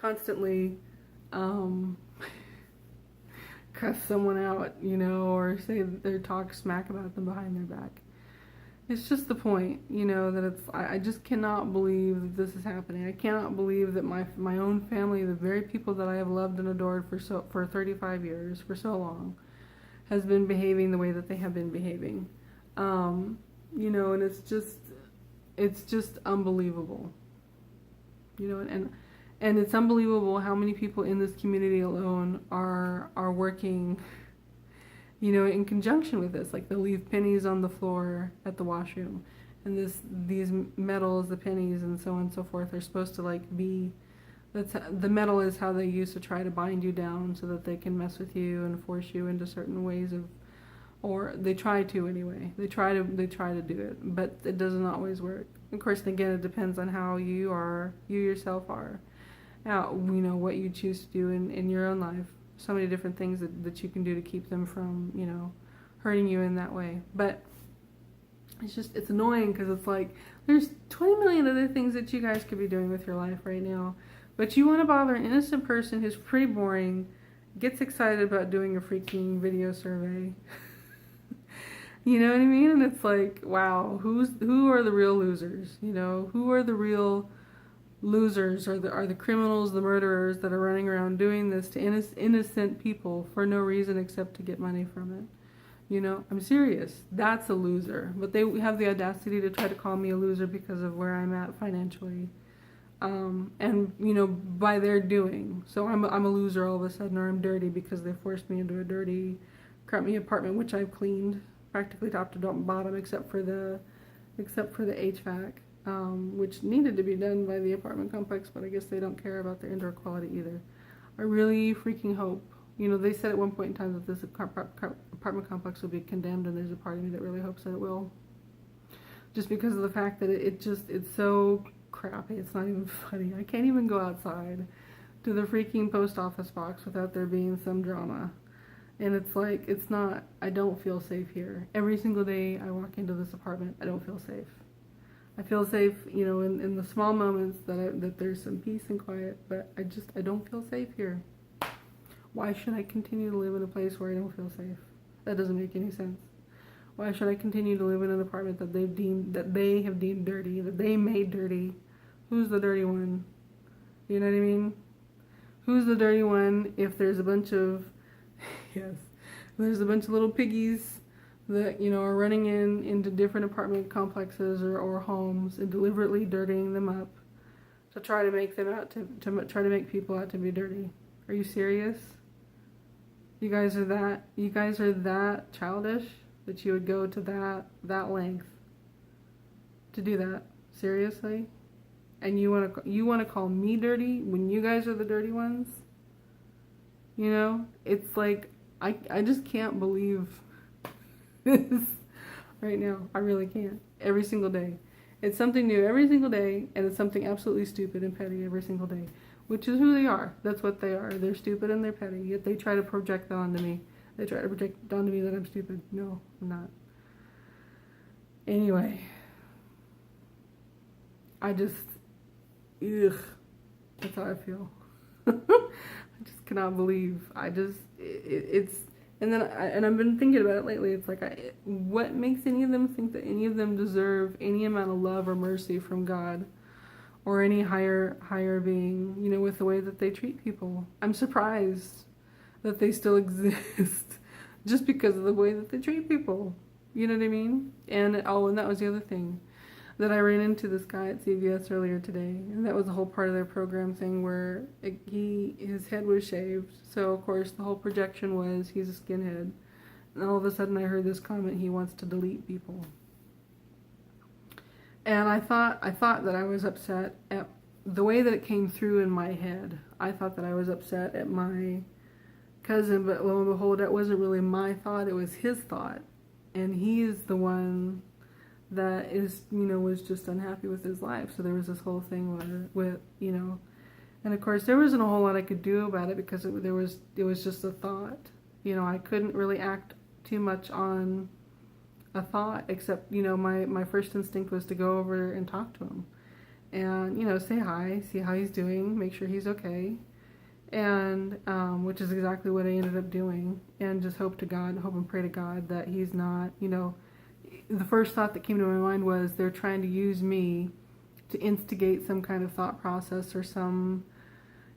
constantly cuss someone out, you know, or say or talk smack about them behind their back. It's just the point, you know, that I just cannot believe that this is happening. I cannot believe that my own family, the very people that I have loved and adored for 35 years, for so long, has been behaving the way that they have been behaving. You know, and it's just unbelievable. You know, and it's unbelievable how many people in this community alone are working, you know, in conjunction with this. Like, they'll leave pennies on the floor at the washroom, and these metals, the pennies and so on and so forth, are supposed to like be, the metal is how they used to try to bind you down so that they can mess with you and force you into certain ways of, or they try to anyway. They try to do it, but it doesn't always work. Of course, again, it depends on how you yourself are, how, you know, what you choose to do in your own life. So many different things that you can do to keep them from, you know, hurting you in that way. But it's annoying because it's like, there's 20 million other things that you guys could be doing with your life right now, but you want to bother an innocent person who's pretty boring, gets excited about doing a freaking video survey. You know what I mean? And it's like, wow, who are the real losers? You know, who are the real losers? Are the criminals, the murderers that are running around doing this to innocent people for no reason except to get money from it? You know, I'm serious. That's a loser. But they have the audacity to try to call me a loser because of where I'm at financially. And, you know, by their doing. So I'm a loser all of a sudden, or I'm dirty because they forced me into a dirty, crappy apartment, which I've cleaned practically top to bottom, except for the HVAC, which needed to be done by the apartment complex, but I guess they don't care about their indoor quality either. I really freaking hope, you know, they said at one point in time that this apartment complex will be condemned, and there's a part of me that really hopes that it will, just because of the fact that it's so crappy. It's not even funny. I can't even go outside to the freaking post office box without there being some drama. And it's like, it's not, I don't feel safe here. Every single day I walk into this apartment, I don't feel safe. I feel safe, you know, in the small moments that there's some peace and quiet, but I don't feel safe here. Why should I continue to live in a place where I don't feel safe? That doesn't make any sense. Why should I continue to live in an apartment that they have deemed dirty, that they made dirty? Who's the dirty one? You know what I mean? Who's the dirty one if there's a bunch of, yes, there's a bunch of little piggies that, you know, are running into different apartment complexes or homes and deliberately dirtying them up to try to make them out to try to make people out to be dirty. Are you serious? You guys are that childish that you would go to that length to do that? Seriously? And you want to call me dirty when you guys are the dirty ones? You know, it's like, I just can't believe this right now. I really can't. Every single day. It's something new every single day, and it's something absolutely stupid and petty every single day, which is who they are. That's what they are. They're stupid and they're petty, yet they try to project that onto me. They try to project onto me that I'm stupid. No, I'm not. Anyway, I just, ugh, that's how I feel. I just cannot believe. It's, and then I've been thinking about it lately. It's like, what makes any of them think that any of them deserve any amount of love or mercy from God or any higher being, you know, with the way that they treat people? I'm surprised that they still exist just because of the way that they treat people. You know what I mean? And and that was the other thing, that I ran into this guy at CVS earlier today, and that was the whole part of their program thing where his head was shaved, so of course the whole projection was he's a skinhead, and all of a sudden I heard this comment, he wants to delete people. And I thought that I was upset at the way that it came through in my head. I thought that I was upset at my cousin, but lo and behold, that wasn't really my thought, it was his thought, and he is the one that is, you know, was just unhappy with his life. So there was this whole thing with you know, and of course there wasn't a whole lot I could do about it because it was just a thought. You know, I couldn't really act too much on a thought, except, you know, my first instinct was to go over and talk to him. and, say hi, see how he's doing, make sure he's okay. And, which is exactly what I ended up doing. And just hope and pray to God that he's not, the first thought that came to my mind was they're trying to use me to instigate some kind of thought process or some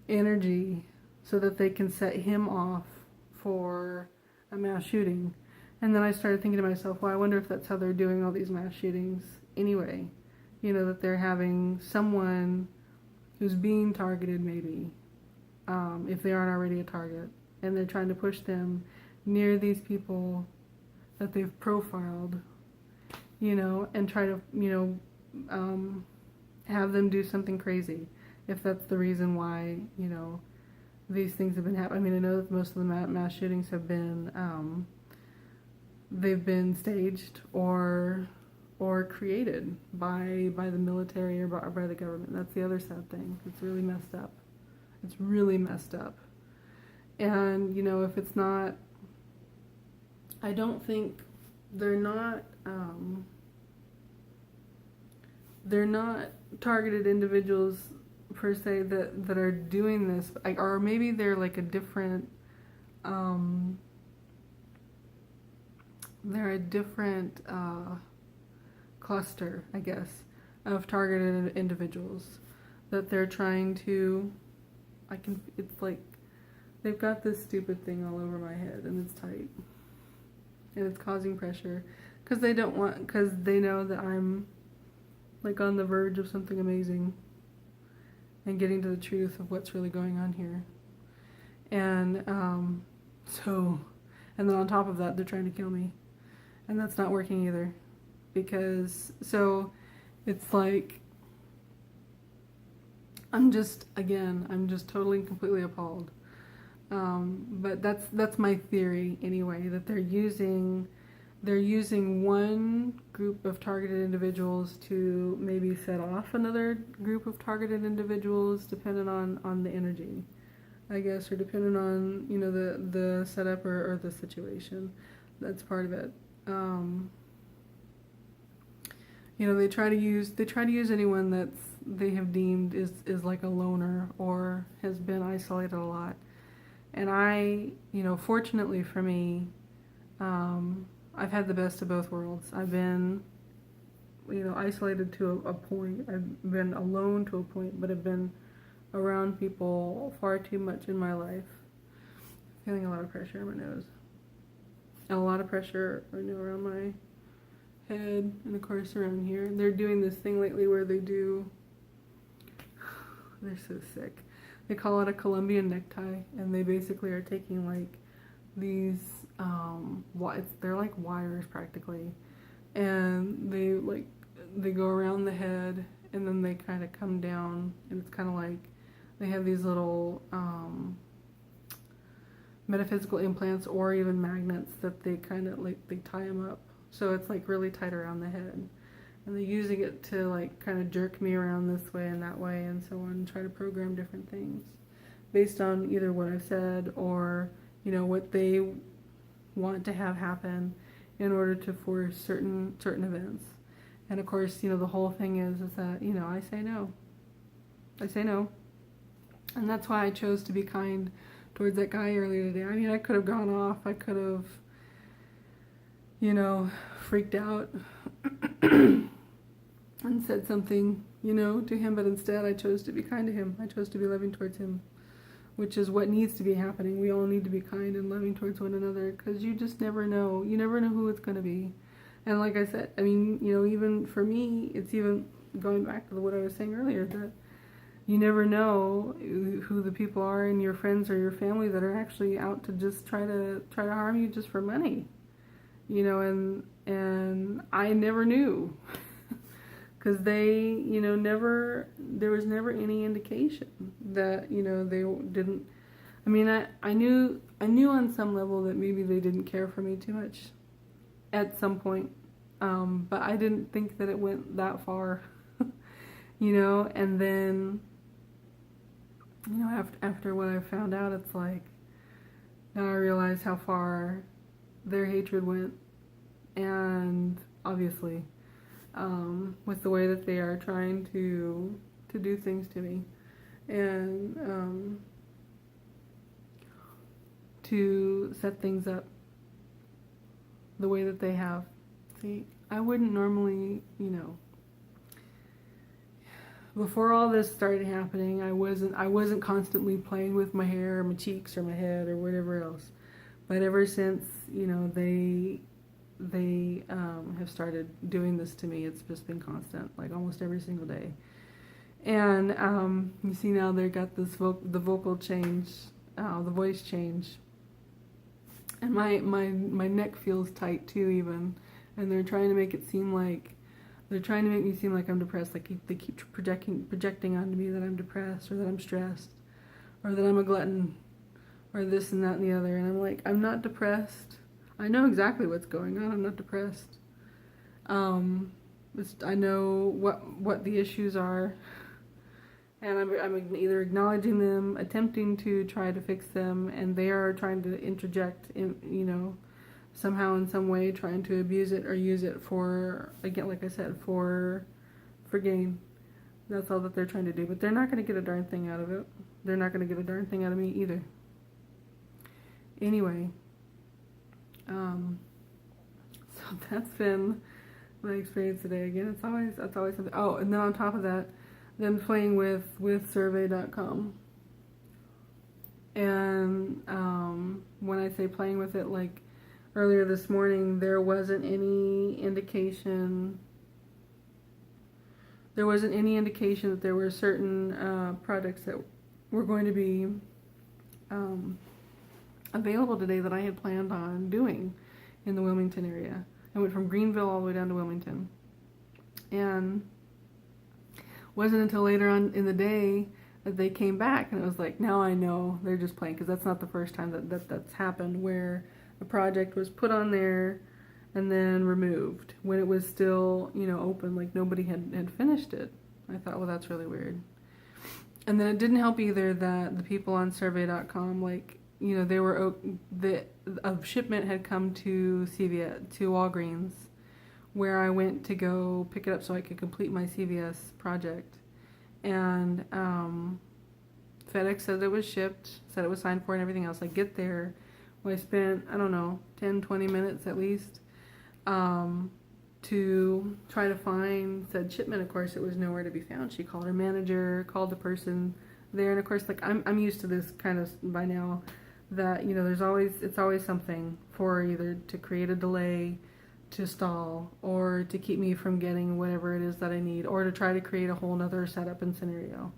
energy so that they can set him off for a mass shooting. And then I started thinking to myself, well, I wonder if that's how they're doing all these mass shootings anyway. That they're having someone who's being targeted maybe, if they aren't already a target. And they're trying to push them near these people that they've profiled, and try to, have them do something crazy. If that's the reason why, these things have been happening. I mean, I know that most of the mass shootings have been, they've been staged or created by the military or by the government. That's the other sad thing. It's really messed up. It's really messed up. And, if it's not, I don't think they're not targeted individuals per se that are doing this, or maybe they're like a different, cluster, I guess, of targeted individuals that they're trying to, it's like, they've got this stupid thing all over my head and it's tight. And it's causing pressure because they know that I'm like on the verge of something amazing and getting to the truth of what's really going on here. And and then on top of that, they're trying to kill me. And that's not working either. Because, it's like, I'm just totally and completely appalled. But that's my theory anyway, that they're using one group of targeted individuals to maybe set off another group of targeted individuals, depending on the energy, I guess, or depending on, the setup or the situation. That's part of it. They try to use anyone that's they have deemed is like a loner or has been isolated a lot. And I, fortunately for me, I've had the best of both worlds. I've been, isolated to a point. I've been alone to a point, but I've been around people far too much in my life. Feeling a lot of pressure on my nose. And a lot of pressure, around my head and of course around here. They're doing this thing lately where they're so sick. They call it a Colombian necktie, and they basically are taking like these, they're like wires practically, and they go around the head, and then they kind of come down, and it's kind of like they have these little metaphysical implants or even magnets that they kind of like, they tie them up, so it's like really tight around the head. And they're using it to like kind of jerk me around this way and that way and so on, and try to program different things based on either what I've said or, what they want to have happen in order to force certain events. And of course, the whole thing is that, I say no. I say no. And that's why I chose to be kind towards that guy earlier today. I mean, I could have gone off. I could have, freaked out and said something, to him, but instead I chose to be kind to him. I chose to be loving towards him, which is what needs to be happening. We all need to be kind and loving towards one another, because you just never know. You never know who it's going to be. And like I said, I mean, even for me, it's even going back to what I was saying earlier, that you never know who the people are in your friends or your family that are actually out to just try to harm you just for money. And I never knew. Because they, there was never any indication that, they didn't, I mean, I knew on some level that maybe they didn't care for me too much at some point, but I didn't think that it went that far, and then, after what I found out, it's like, now I realize how far their hatred went, and obviously, with the way that they are trying to to do things to me, and to set things up the way that they have. See, I wouldn't normally, before all this started happening, I wasn't constantly playing with my hair or my cheeks or my head or whatever else. But ever since, they have started doing this to me, it's just been constant, like almost every single day. And you see now they got this the vocal change, the voice change, and my neck feels tight too even, and they're trying to make me seem like I'm depressed. Like they keep projecting onto me that I'm depressed or that I'm stressed or that I'm a glutton or this and that and the other. And I'm like, I'm not depressed. I know exactly what's going on. I'm not depressed. I know what the issues are, and I'm either acknowledging them, attempting to try to fix them, and they are trying to interject somehow in some way, trying to abuse it or use it for, again, like I said, for gain. That's all that they're trying to do. But they're not going to get a darn thing out of it. They're not going to get a darn thing out of me either. Anyway, so that's been my experience today. Again, it's always something. Oh, and then on top of that, them playing with survey.com. And when I say playing with it, like earlier this morning, there wasn't any indication that there were certain products that were going to be available today that I had planned on doing in the Wilmington area. I went from Greenville all the way down to Wilmington. And wasn't until later on in the day that they came back, and it was like, now I know they're just playing, because that's not the first time that's happened, where a project was put on there and then removed when it was still, open, like nobody had finished it. I thought, well, that's really weird. And then it didn't help either that the people on survey.com, a shipment had come to CVS, to Walgreens, where I went to go pick it up so I could complete my CVS project. And FedEx said it was shipped, said it was signed for and everything else. I get there. Well, I spent, 10, 20 minutes at least to try to find said shipment. Of course, it was nowhere to be found. She called her manager, called the person there, and of course, like I'm used to this kind of by now, that it's always something for either to create a delay, to stall, or to keep me from getting whatever it is that I need, or to try to create a whole nother setup and scenario.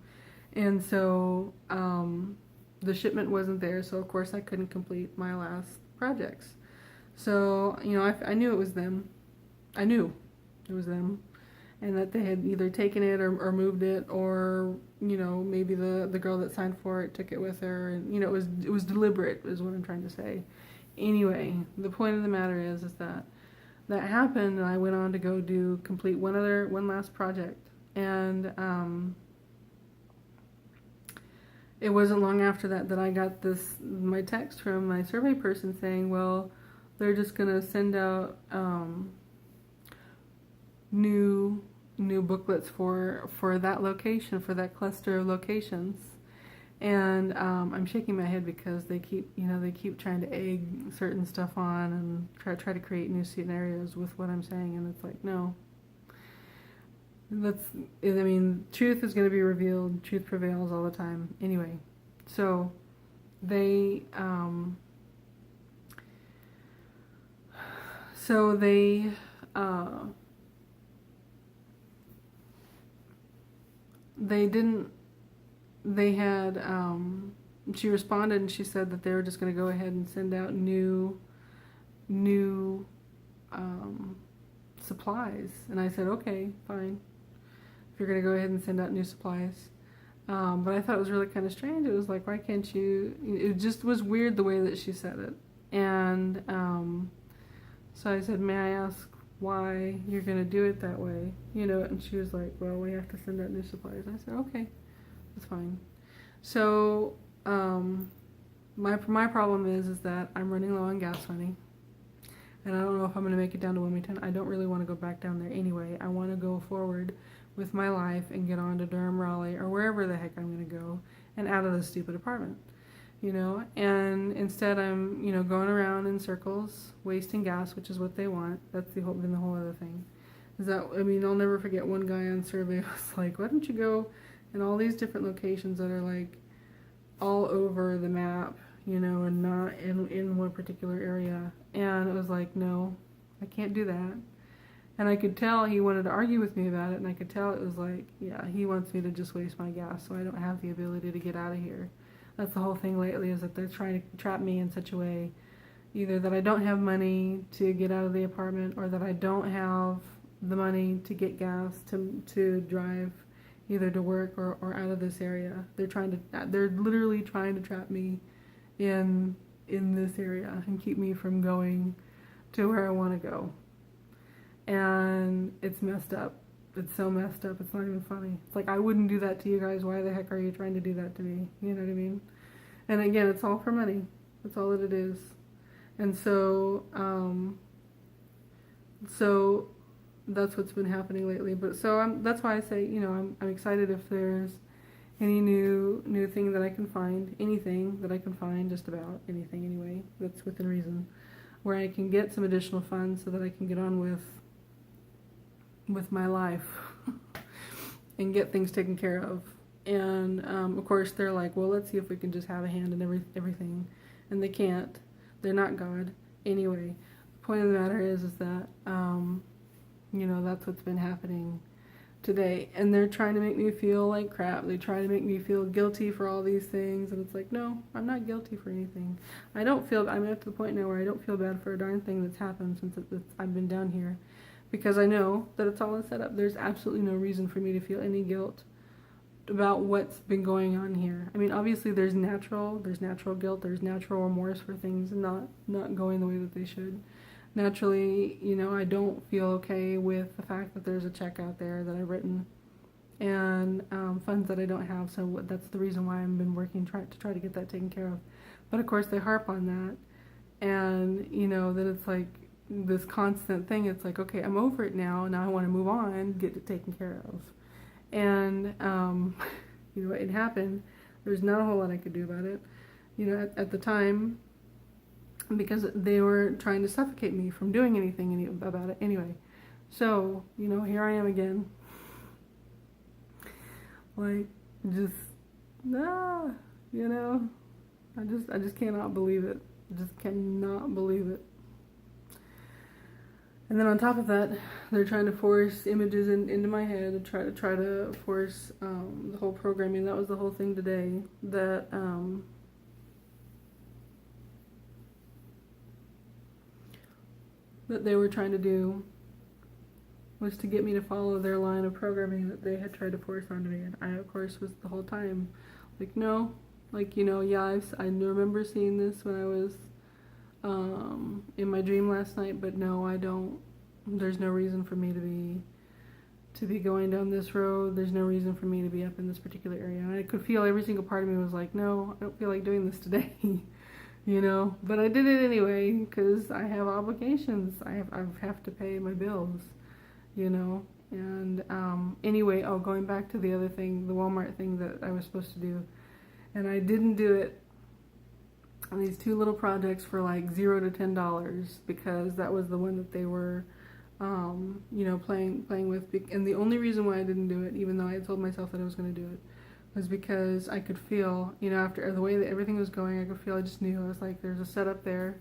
And so the shipment wasn't there, so of course I couldn't complete my last projects. So I knew it was them. I knew it was them, and that they had either taken it or moved it, or maybe the girl that signed for it took it with her, and it was deliberate, is what I'm trying to say. Anyway, the point of the matter is that happened, and I went on to go complete one last project, and it wasn't long after that I got my text from my survey person saying, well, they're just gonna send out new booklets for that location, for that cluster of locations. And I'm shaking my head because they keep trying to egg certain stuff on and try to create new scenarios with what I'm saying, and it's like, no. Truth is going to be revealed. Truth prevails all the time. Anyway, so they she responded and she said that they were just going to go ahead and send out new supplies. And I said, okay, fine, if you're going to go ahead and send out new supplies. But I thought it was really kind of strange. It was like, why can't you? It just was weird the way that she said it. And so I said, may I ask why you're going to do it that way? And she was like, well, we have to send out new supplies. I said, okay, that's fine. So my problem is that I'm running low on gas money, and I don't know if I'm going to make it down to Wilmington. I don't really want to go back down there anyway. I want to go forward with my life and get on to Durham, Raleigh, or wherever the heck I'm going to go, and out of this stupid apartment, you know. And instead I'm, you know, going around in circles, wasting gas, which is what they want. That's been the whole other thing. Is that, I mean, I'll never forget one guy on survey was like, why don't you go in all these different locations that are like all over the map, you know, and not in one particular area. And it was like, no, I can't do that. And I could tell he wanted to argue with me about it, and I could tell it was like, yeah, he wants me to just waste my gas so I don't have the ability to get out of here. That's the whole thing lately, is that they're trying to trap me in such a way, either that I don't have money to get out of the apartment, or that I don't have the money to get gas to drive either to work or out of this area. They're literally trying to trap me in this area and keep me from going to where I want to go. And it's messed up. It's so messed up, it's not even funny. It's like, I wouldn't do that to you guys. Why the heck are you trying to do that to me? You know what I mean? And again, it's all for money. That's all that it is. And so, so that's what's been happening lately. But so that's why I say, you know, I'm excited if there's any new thing that I can find, anything that I can find, just about anything anyway, that's within reason, where I can get some additional funds so that I can get on with my life and get things taken care of. And of course they're like, well, let's see if we can just have a hand in everything, and they can't. They're not God anyway. The point of the matter is that you know, that's what's been happening today, and they're trying to make me feel like crap. They try to make me feel guilty for all these things, and it's like, no, I'm not guilty for anything. I'm at the point now where I don't feel bad for a darn thing that's happened since I've been down here, because I know that it's all a setup. There's absolutely no reason for me to feel any guilt about what's been going on here. I mean, obviously there's natural guilt, there's natural remorse for things not going the way that they should. Naturally, you know, I don't feel okay with the fact that there's a check out there that I've written, and funds that I don't have, so that's the reason why I've been working to try to get that taken care of. But of course they harp on that, and you know, that it's like this constant thing. It's like, okay, I'm over it now I want to move on, get it taken care of. And you know, it happened. There's not a whole lot I could do about it, you know, at the time, because they were trying to suffocate me from doing anything about it anyway. So, you know, here I am again, like, just you know, I just cannot believe it. I just cannot believe it. And then on top of that, they're trying to force images into my head, and try to force the whole programming. That was the whole thing today, that that they were trying to do, was to get me to follow their line of programming that they had tried to force onto me. And I, of course, was the whole time like, no, like, you know, yeah, I remember seeing this when I was in my dream last night, but no, I don't. There's no reason for me to be going down this road. There's no reason for me to be up in this particular area. And I could feel every single part of me was like, no, I don't feel like doing this today. You know, but I did it anyway because I have obligations. I have to pay my bills, you know. And anyway, going back to the other thing, the Walmart thing that I was supposed to do, and I didn't do it on these two little projects for like $0 to $10, because that was the one that they were you know, playing with. And the only reason why I didn't do it, even though I had told myself that I was going to do it, was because I could feel, you know, after the way that everything was going, I could feel, I just knew, I was like, there's a setup there.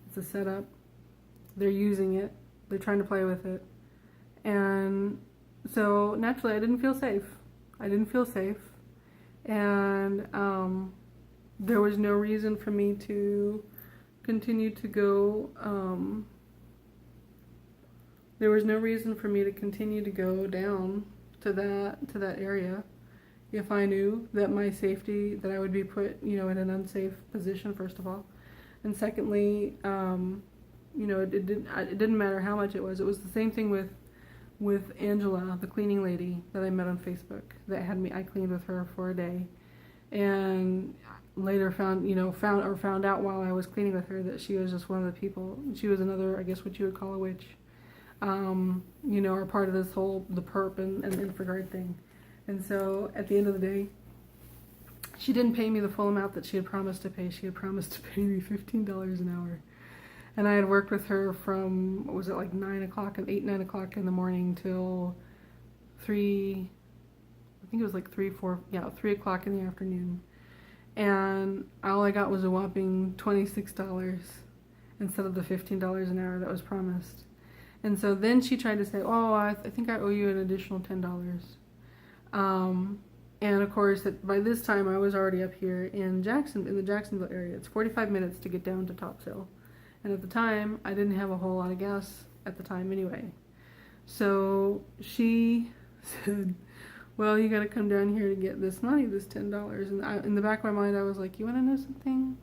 It's a setup. They're using it. They're trying to play with it. And so naturally I didn't feel safe. I didn't feel safe. And there was no reason for me to continue to go, there was no reason for me to continue to go down to that area if I knew that my safety, that I would be put, you know, in an unsafe position, first of all. And secondly, you know, it didn't matter how much it was. It was the same thing with Angela, the cleaning lady that I met on Facebook, that had me, I cleaned with her for a day. And later found out while I was cleaning with her that she was just one of the people. She was another, I guess what you would call a witch. are part of this whole, the perp and infraguard thing. And so at the end of the day, she didn't pay me the full amount that she had promised to pay. She had promised to pay me $15 an hour. And I had worked with her from, what was it, like 9 o'clock, 9 o'clock in the morning till 3, I think it was like 3 o'clock in the afternoon. And all I got was a whopping $26 instead of the $15 an hour that was promised. And so then she tried to say, oh, I think I owe you an additional $10. And of course, by this time I was already up here in the Jacksonville area. It's 45 minutes to get down to Topsail. And at the time, I didn't have a whole lot of gas at the time anyway. So she said, well, you gotta come down here to get this money, this $10. And in the back of my mind, I was like, you wanna know something?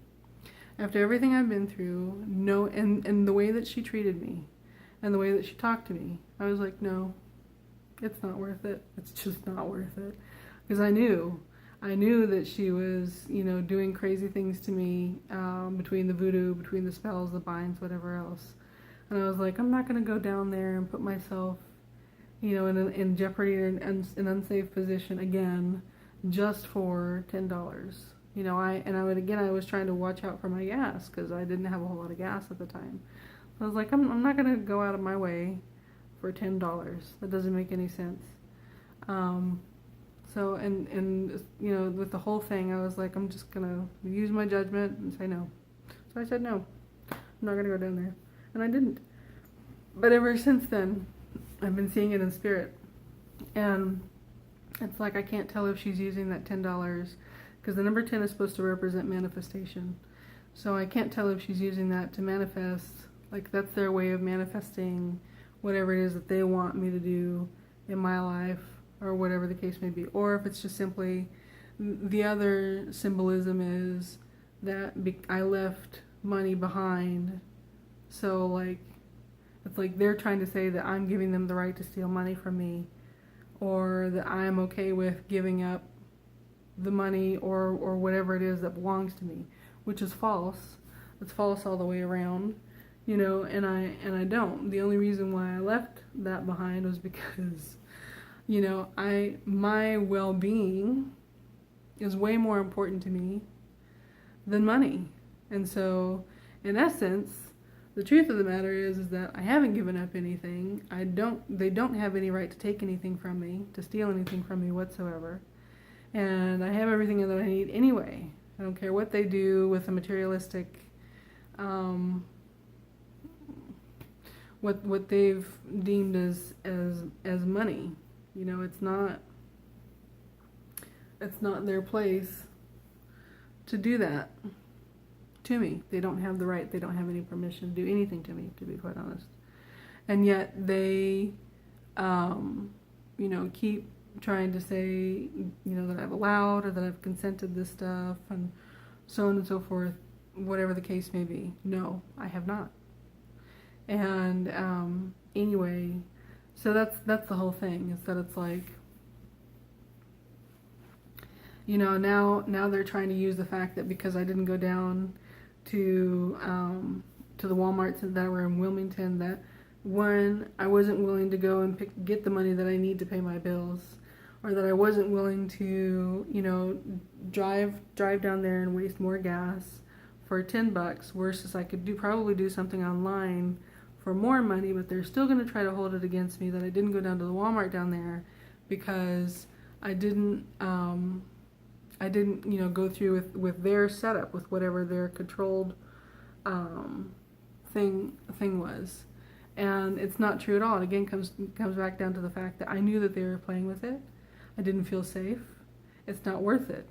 After everything I've been through, no, and the way that she treated me, and the way that she talked to me, I was like, no, it's not worth it. It's just not worth it. Because I knew that she was, doing crazy things to me, between the voodoo, between the spells, the binds, whatever else. And I was like, I'm not going to go down there and put myself, in jeopardy or an unsafe position again, just for $10. I was trying to watch out for my gas because I didn't have a whole lot of gas at the time. I was like, I'm not going to go out of my way for $10. That doesn't make any sense. So, with the whole thing, I was like, I'm just going to use my judgment and say no. So I said no. I'm not going to go down there. And I didn't. But ever since then, I've been seeing it in spirit. And it's like I can't tell if she's using that $10 because the number 10 is supposed to represent manifestation. So I can't tell if she's using that to manifest, like that's their way of manifesting whatever it is that they want me to do in my life, or whatever the case may be, or if it's just simply, the other symbolism is that I left money behind, so like, it's like they're trying to say that I'm giving them the right to steal money from me, or that I'm okay with giving up the money or whatever it is that belongs to me, which is false. It's false all the way around, and I don't. The only reason why I left that behind was because my well-being is way more important to me than money. And so, in essence, the truth of the matter is that I haven't given up anything. They don't have any right to take anything from me, to steal anything from me whatsoever. And I have everything that I need anyway. I don't care what they do with the materialistic, what they've deemed as money. It's not their place to do that to me. They don't have the right, they don't have any permission to do anything to me, to be quite honest. And yet they, keep trying to say, that I've allowed or that I've consented this stuff and so on and so forth, whatever the case may be. No, I have not. And anyway, so that's the whole thing, is that it's like, now they're trying to use the fact that because I didn't go down to the Walmarts that were in Wilmington, that one, I wasn't willing to go and get the money that I need to pay my bills, or that I wasn't willing to, drive down there and waste more gas for $10 versus I could probably do something online for more money, but they're still going to try to hold it against me that I didn't go down to the Walmart down there because I didn't go through with their setup, with whatever their controlled thing was. And it's not true at all. It again comes back down to the fact that I knew that they were playing with it. I didn't feel safe. It's not worth it.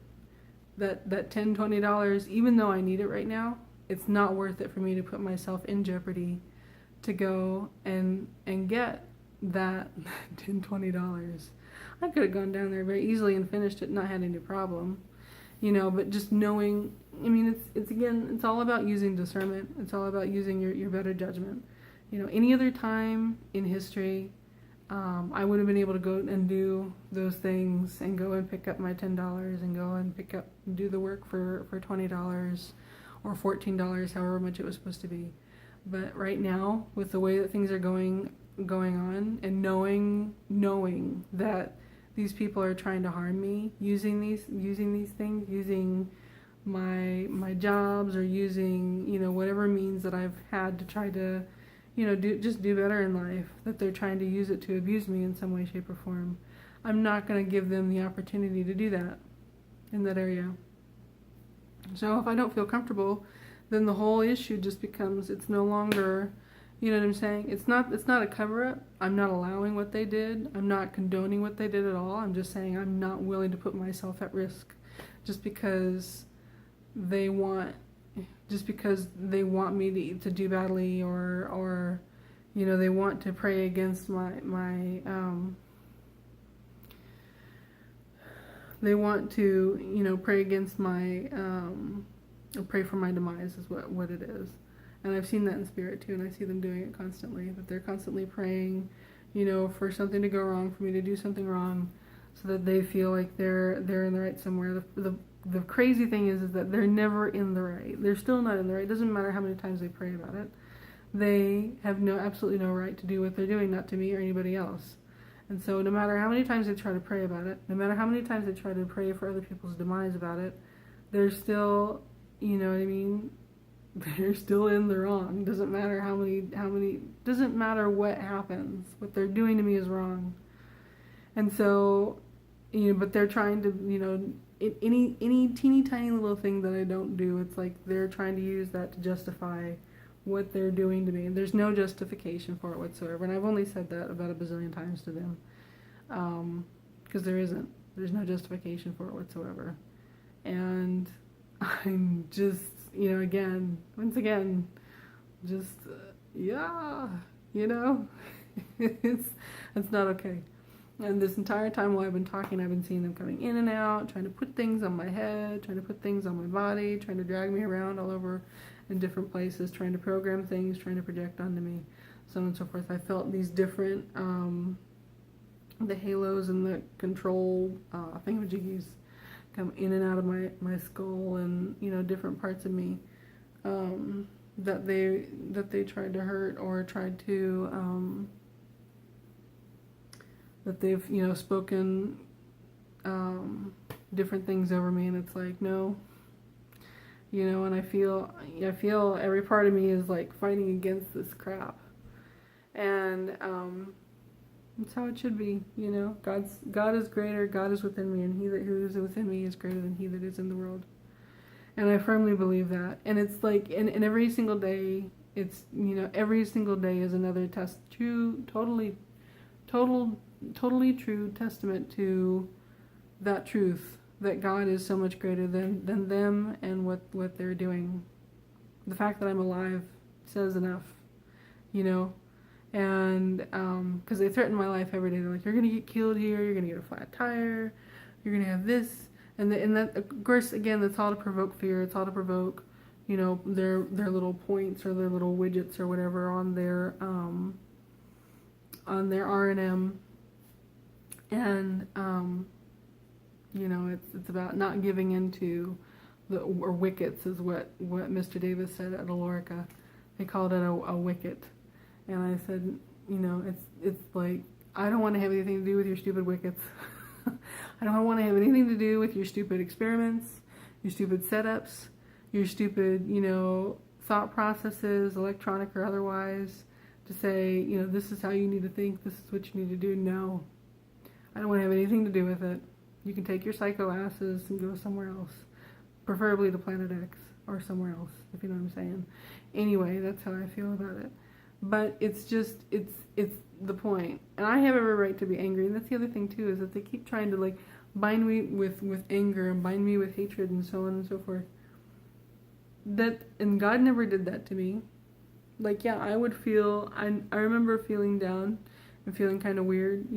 That $10, $20, even though I need it right now, it's not worth it for me to put myself in jeopardy to go and get that $10, $20. I could have gone down there very easily and finished it and not had any problem, but just knowing, it's all about using discernment. It's all about using your better judgment. Any other time in history, I would have been able to go and do those things and go and pick up my $10 and go and do the work for $20 or $14, however much it was supposed to be. But right now, with the way that things are going, going on, and knowing that these people are trying to harm me, using these things, using my jobs, or using, whatever means that I've had to try to, do better in life, that they're trying to use it to abuse me in some way, shape, or form. I'm not going to give them the opportunity to do that in that area. So if I don't feel comfortable, then the whole issue just becomes, it's no longer, you know what I'm saying? It's not a cover-up. I'm not allowing what they did. I'm not condoning what they did at all. I'm just saying I'm not willing to put myself at risk just because they want me to do badly, or they want to pray against they want to pray against pray for my demise is what it is. And I've seen that in spirit too, and I see them doing it constantly, that they're constantly praying for something to go wrong, for me to do something wrong, so that they feel like they're in the right somewhere. The crazy thing is that they're never in the right. They're still not in the right. It doesn't matter how many times they pray about it. They have absolutely no right to do what they're doing, not to me or anybody else. And so no matter how many times they try to pray about it, no matter how many times they try to pray for other people's demise about it, they're still, you know what I mean? They're still in the wrong. Doesn't matter how many, doesn't matter what happens. What they're doing to me is wrong. And so, but they're trying to, any teeny tiny little thing that I don't do, it's like they're trying to use that to justify what they're doing to me. There's no justification for it whatsoever. And I've only said that about a bazillion times to them. Because there isn't. There's no justification for it whatsoever. And I'm just, once again, just, it's not okay. And this entire time while I've been talking, I've been seeing them coming in and out, trying to put things on my head, trying to put things on my body, trying to drag me around all over in different places, trying to program things, trying to project onto me, so on and so forth. I felt these different, the halos and the control thingamajiggies come in and out of my skull, and different parts of me that they tried to hurt, or tried to that they've spoken different things over me, and it's like, no, and I feel every part of me is like fighting against this crap, and that's how it should be. God is greater, God is within me, and he who is within me is greater than he that is in the world. And I firmly believe that. And it's like, and every single day, it's, every single day is another totally true testament to that truth, that God is so much greater than them and what they're doing. The fact that I'm alive says enough, and because they threaten my life every day. They're like, you're going to get killed here, you're going to get a flat tire, you're going to have this, and that, of course, again, that's all to provoke fear. It's all to provoke, their little points or their little widgets or whatever on their R&M. And it's about not giving into or wickets is what Mr. Davis said at Alorica. They called it a wicket. And I said, it's like, I don't want to have anything to do with your stupid wickets. I don't want to have anything to do with your stupid experiments, your stupid setups, your stupid, thought processes, electronic or otherwise, to say, this is how you need to think, this is what you need to do. No. I don't want to have anything to do with it. You can take your psycho asses and go somewhere else. Preferably to Planet X or somewhere else, if you know what I'm saying. Anyway, that's how I feel about it. But it's just, it's the point. And I have every right to be angry. And that's the other thing, too, is that they keep trying to, bind me with anger and bind me with hatred and so on and so forth. And God never did that to me. I would feel, I remember feeling down and feeling kind of weird,